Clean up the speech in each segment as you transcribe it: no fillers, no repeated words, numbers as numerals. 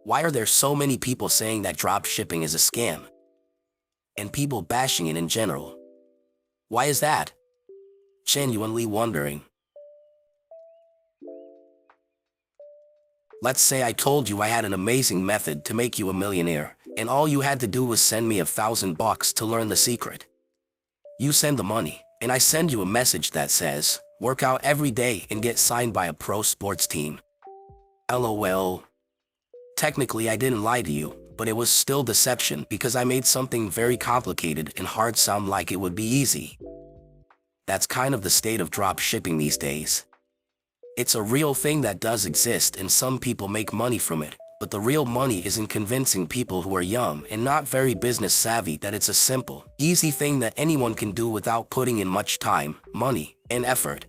Why are there so many people saying that dropshipping is a scam? And people bashing it in general? Why is that? Genuinely wondering. Let's say I told you I had an amazing method to make you a millionaire, and all you had to do was send me $1,000 to learn the secret. You send the money, and I send you a message that says, work out every day and get signed by a pro sports team. LOL. Technically, I didn't lie to you, but it was still deception because I made something very complicated and hard sound like it would be easy. That's kind of the state of drop shipping these days. It's a real thing that does exist and some people make money from it, but the real money is in convincing people who are young and not very business savvy that it's a simple, easy thing that anyone can do without putting in much time, money, and effort.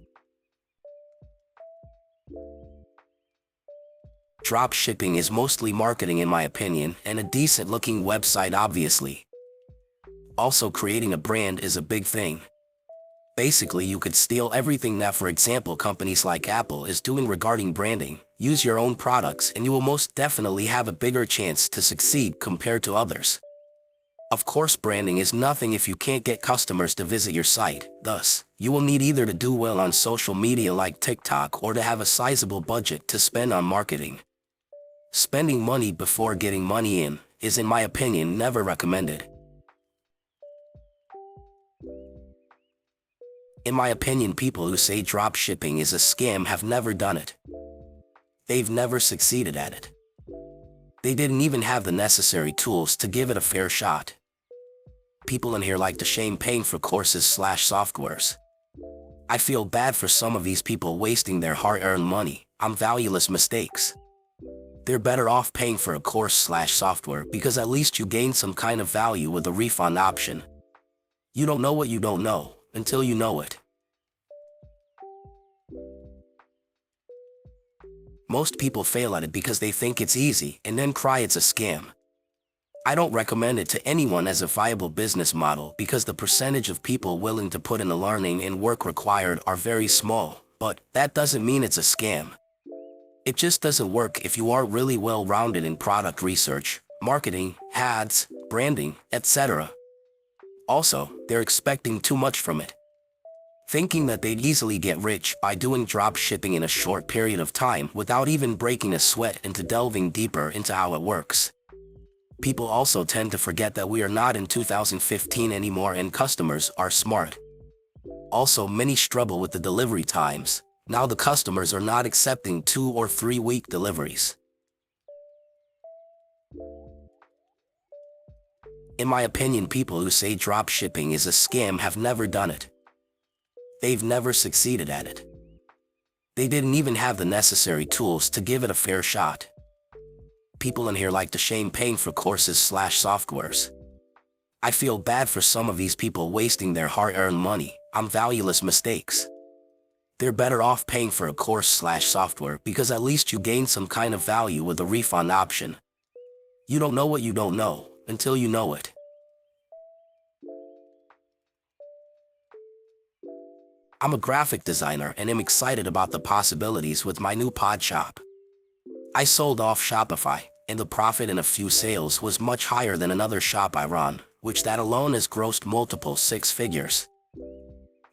Drop shipping is mostly marketing in my opinion, and a decent looking website obviously. Also, creating a brand is a big thing. Basically, you could steal everything that, for example, companies like Apple is doing regarding branding, use your own products, and you will most definitely have a bigger chance to succeed compared to others. Of course, branding is nothing if you can't get customers to visit your site, thus, you will need either to do well on social media like TikTok or to have a sizable budget to spend on marketing. Spending money before getting money in is, in my opinion, never recommended. In my opinion, people who say dropshipping is a scam have never done it. They've never succeeded at it. They didn't even have the necessary tools to give it a fair shot. People in here like to shame paying for courses/softwares. I feel bad for some of these people wasting their hard-earned money on valueless mistakes. They're better off paying for a course/software because at least you gain some kind of value with a refund option. You don't know what you don't know until you know it. Most people fail at it because they think it's easy and then cry it's a scam. I don't recommend it to anyone as a viable business model because the percentage of people willing to put in the learning and work required are very small, but that doesn't mean it's a scam. It just doesn't work if you aren't really well-rounded in product research, marketing, ads, branding, etc. Also, they're expecting too much from it. Thinking that they'd easily get rich by doing drop shipping in a short period of time without even breaking a sweat into delving deeper into how it works. People also tend to forget that we are not in 2015 anymore and customers are smart. Also, many struggle with the delivery times. Now the customers are not accepting 2 or 3 week deliveries. In my opinion, people who say drop shipping is a scam have never done it. They've never succeeded at it. They didn't even have the necessary tools to give it a fair shot. People in here like to shame paying for courses/softwares. I feel bad for some of these people wasting their hard-earned money on valueless mistakes. They're better off paying for a course/software because at least you gain some kind of value with a refund option. You don't know what you don't know until you know it. I'm a graphic designer and am excited about the possibilities with my new pod shop. I sold off Shopify, and the profit in a few sales was much higher than another shop I run, which that alone has grossed multiple 6 figures.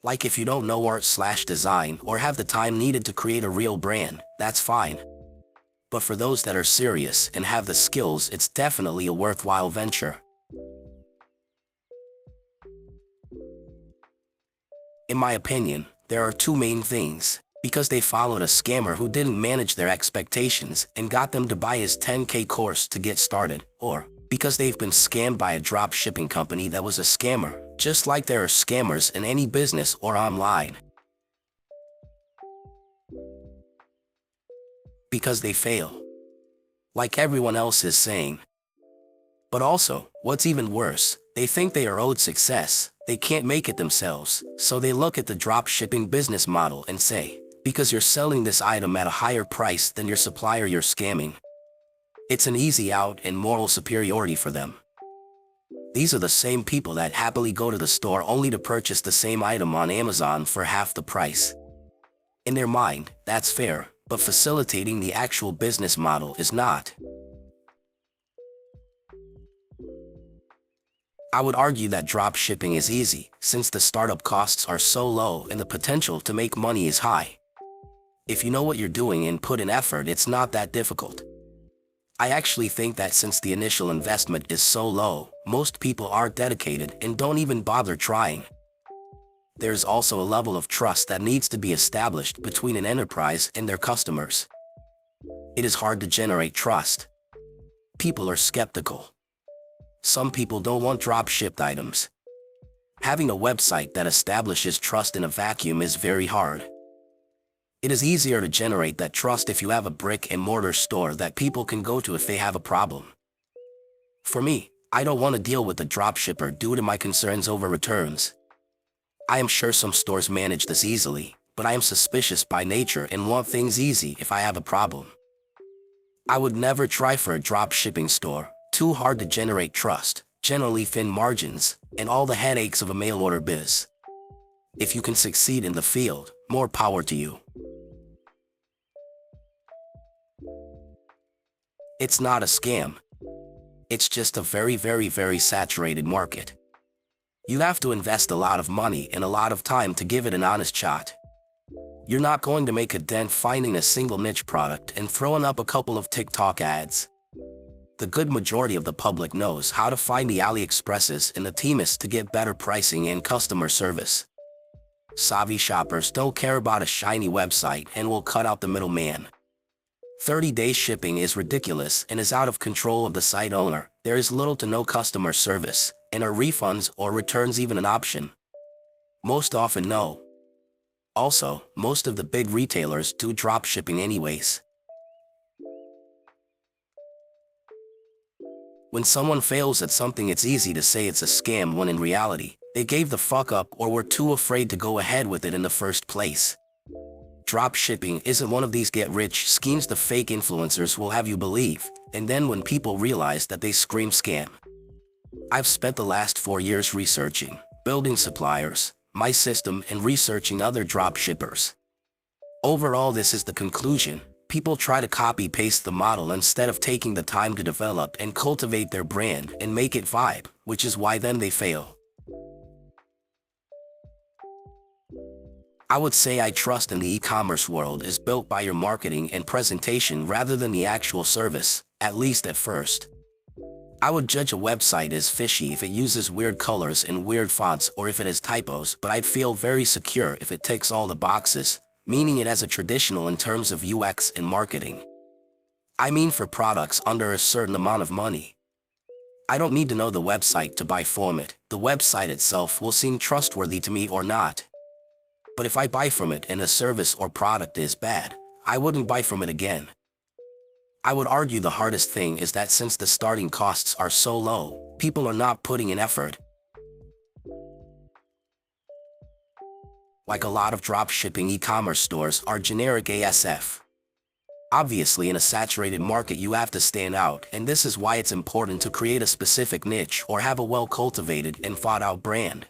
Like, if you don't know art/design or have the time needed to create a real brand, that's fine. But for those that are serious and have the skills, it's definitely a worthwhile venture. In my opinion, there are 2 main things, because they followed a scammer who didn't manage their expectations and got them to buy his 10K course to get started, or because they've been scammed by a drop shipping company that was a scammer, just like there are scammers in any business or online. Because they fail. Like everyone else is saying. But also, what's even worse, they think they are owed success, they can't make it themselves, so they look at the drop shipping business model and say, because you're selling this item at a higher price than your supplier, you're scamming. It's an easy out and moral superiority for them. These are the same people that happily go to the store only to purchase the same item on Amazon for half the price. In their mind, that's fair, but facilitating the actual business model is not. I would argue that drop shipping is easy, since the startup costs are so low and the potential to make money is high. If you know what you're doing and put in effort, it's not that difficult. I actually think that since the initial investment is so low, most people aren't dedicated and don't even bother trying. There's also a level of trust that needs to be established between an enterprise and their customers. It is hard to generate trust. People are skeptical. Some people don't want drop-shipped items. Having a website that establishes trust in a vacuum is very hard. It is easier to generate that trust if you have a brick-and-mortar store that people can go to if they have a problem. For me, I don't want to deal with a dropshipper due to my concerns over returns. I am sure some stores manage this easily, but I am suspicious by nature and want things easy if I have a problem. I would never try for a drop-shipping store. Too hard to generate trust, generally thin margins, and all the headaches of a mail-order biz. If you can succeed in the field, more power to you. It's not a scam. It's just a very saturated market. You have to invest a lot of money and a lot of time to give it an honest shot. You're not going to make a dent finding a single niche product and throwing up a couple of TikTok ads. The good majority of the public knows how to find the AliExpresses and the Temus to get better pricing and customer service. Savvy shoppers don't care about a shiny website and will cut out the middleman. 30-day shipping is ridiculous and is out of control of the site owner. There is little to no customer service, and are refunds or returns even an option? Most often no. Also, most of the big retailers do drop shipping anyways. When someone fails at something, it's easy to say it's a scam when in reality, they gave the fuck up or were too afraid to go ahead with it in the first place. Drop shipping isn't one of these get-rich schemes the fake influencers will have you believe, and then when people realize that, they scream scam. I've spent the last 4 years researching, building suppliers, my system, and researching other drop shippers. Overall, this is the conclusion. People try to copy-paste the model instead of taking the time to develop and cultivate their brand and make it vibe, which is why then they fail. I would say I trust in the e-commerce world is built by your marketing and presentation rather than the actual service, at least at first. I would judge a website as fishy if it uses weird colors and weird fonts or if it has typos, but I'd feel very secure if it ticks all the boxes, meaning it has a traditional in terms of UX and marketing. I mean for products under a certain amount of money. I don't need to know the website to buy from it. The website itself will seem trustworthy to me or not. But if I buy from it and the service or product is bad, I wouldn't buy from it again. I would argue the hardest thing is that since the starting costs are so low, people are not putting in effort. Like a lot of drop-shipping e-commerce stores are generic ASF. Obviously, in a saturated market you have to stand out, and this is why it's important to create a specific niche or have a well-cultivated and thought-out brand.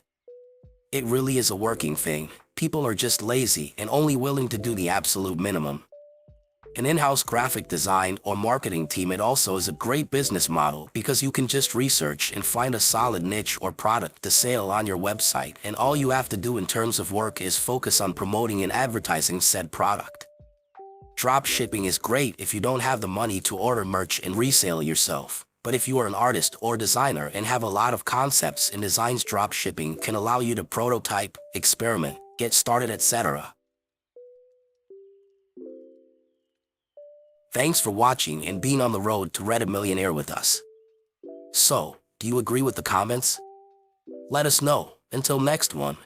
It really is a working thing. People are just lazy and only willing to do the absolute minimum. An in-house graphic design or marketing team, it also is a great business model because you can just research and find a solid niche or product to sell on your website, and all you have to do in terms of work is focus on promoting and advertising said product. Drop shipping is great if you don't have the money to order merch and resell yourself, but if you are an artist or designer and have a lot of concepts and designs, drop shipping can allow you to prototype, experiment, get started, etc. Thanks for watching and being on the road to Reddit Millionaire with us. So, do you agree with the comments? Let us know. Until next one.